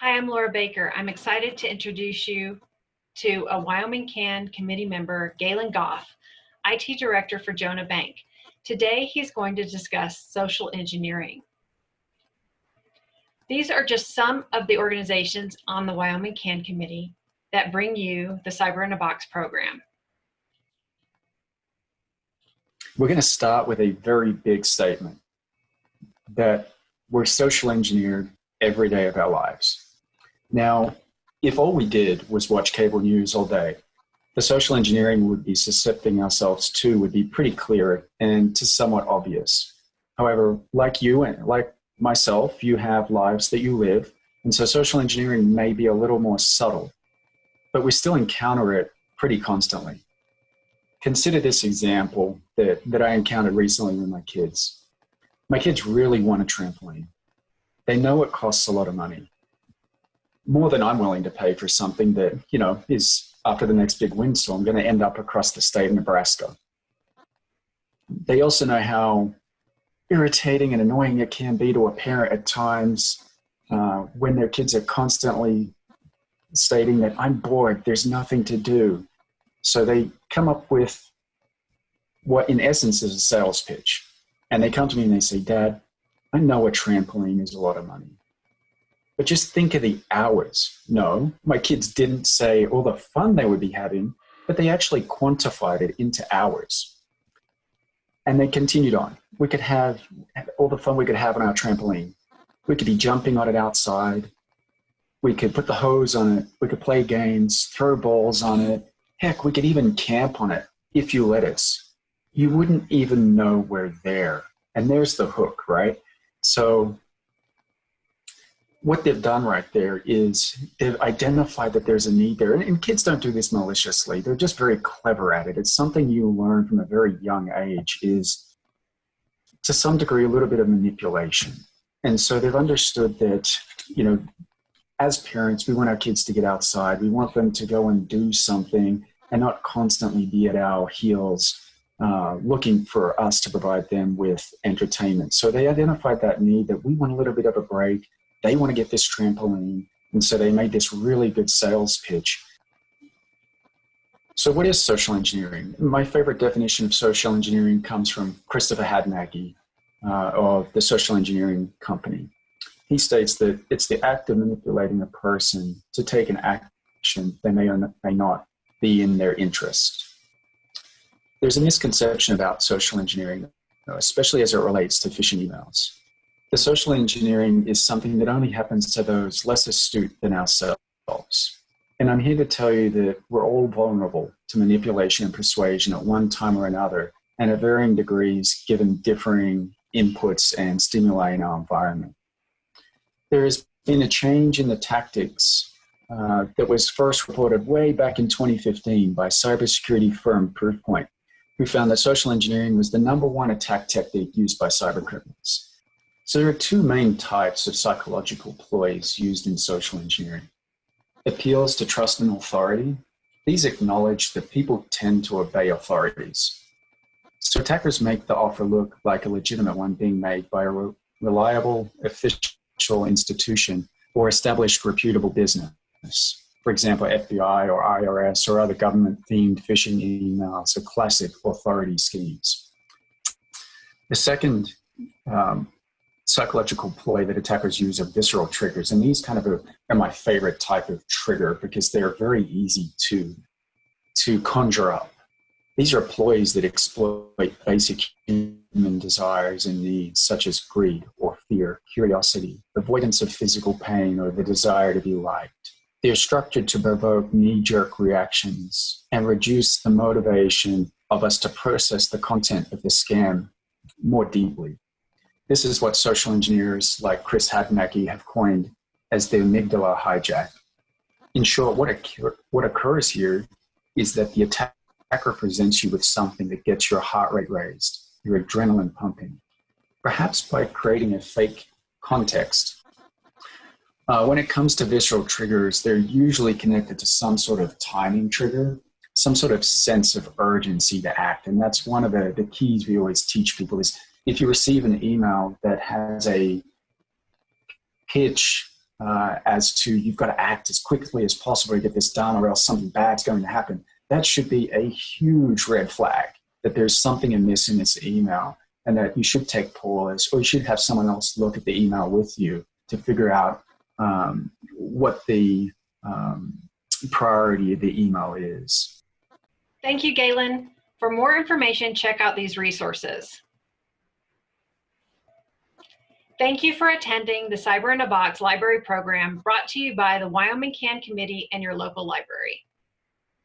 Hi, I'm Laura Baker. I'm excited to introduce you to a Wyoming CAN committee member, Galen Goff, IT Director for Jonah Bank. Today, he's going to discuss social engineering. These are just some of the organizations on the Wyoming CAN committee that bring you the Cyber in a Box program. We're going to start with a very big statement that we're social engineered every day of our lives. Now, if all we did was watch cable news all day, the social engineering we'd be suscepting ourselves to would be pretty clear and to somewhat obvious. However, like you and like myself, you have lives that you live, and so social engineering may be a little more subtle, but we still encounter it pretty constantly. Consider this example that I encountered recently with my kids. My kids really want a trampoline. They know it costs a lot of money, more than I'm willing to pay for something that, is after the next big windstorm going to end up across the state of Nebraska. They also know how irritating and annoying it can be to a parent at times when their kids are constantly stating that I'm bored, there's nothing to do. So they come up with what in essence is a sales pitch. And they come to me and they say, Dad, I know a trampoline is a lot of money, but just think of the hours. No, my kids didn't say all the fun they would be having, but they actually quantified it into hours. And they continued on. We could have all the fun we could have on our trampoline. We could be jumping on it outside. We could put the hose on it. We could play games, throw balls on it. Heck, we could even camp on it if you let us. You wouldn't even know we're there. And there's the hook, right? So what they've done right there is they've identified that there's a need there. And kids don't do this maliciously. They're just very clever at it. It's something you learn from a very young age is, to some degree, a little bit of manipulation. And so they've understood that, as parents, we want our kids to get outside. We want them to go and do something and not constantly be at our heels looking for us to provide them with entertainment. So they identified that need, that we want a little bit of a break. They want to get this trampoline. And so they made this really good sales pitch. So what is social engineering? My favorite definition of social engineering comes from Christopher Hadnacky of the Social Engineering Company. He states that it's the act of manipulating a person to take an action that may or may not be in their interest. There's a misconception about social engineering, especially as it relates to phishing emails. The social engineering is something that only happens to those less astute than ourselves. And I'm here to tell you that we're all vulnerable to manipulation and persuasion at one time or another, and at varying degrees given differing inputs and stimuli in our environment. There has been a change in the tactics that was first reported way back in 2015 by cybersecurity firm Proofpoint, who found that social engineering was the #1 attack technique used by cybercriminals. So there are two main types of psychological ploys used in social engineering. Appeals to trust and authority. These acknowledge that people tend to obey authorities. So attackers make the offer look like a legitimate one being made by a reliable, official institution or established reputable business. For example, FBI or IRS or other government-themed phishing emails are classic authority schemes. The second psychological ploy that attackers use are visceral triggers, and these kind of are my favorite type of trigger because they're very easy to conjure up. These are ploys that exploit basic human desires and needs such as greed or fear, curiosity, avoidance of physical pain, or the desire to be liked. They're structured to provoke knee-jerk reactions and reduce the motivation of us to process the content of the scam more deeply. This is what social engineers like Chris Hadnacky have coined as the amygdala hijack. In short, what occurs here is that the attacker presents you with something that gets your heart rate raised, your adrenaline pumping, perhaps by creating a fake context. When it comes to visceral triggers, they're usually connected to some sort of timing trigger, some sort of sense of urgency to act. And that's one of the keys we always teach people is if you receive an email that has a pitch as to you've got to act as quickly as possible to get this done or else something bad's going to happen, that should be a huge red flag that there's something amiss in this email and that you should take pause or you should have someone else look at the email with you to figure out what the priority of the email is. Thank you, Galen. For more information, check out these resources. Thank you for attending the Cyber in a Box library program brought to you by the Wyoming CAN Committee and your local library.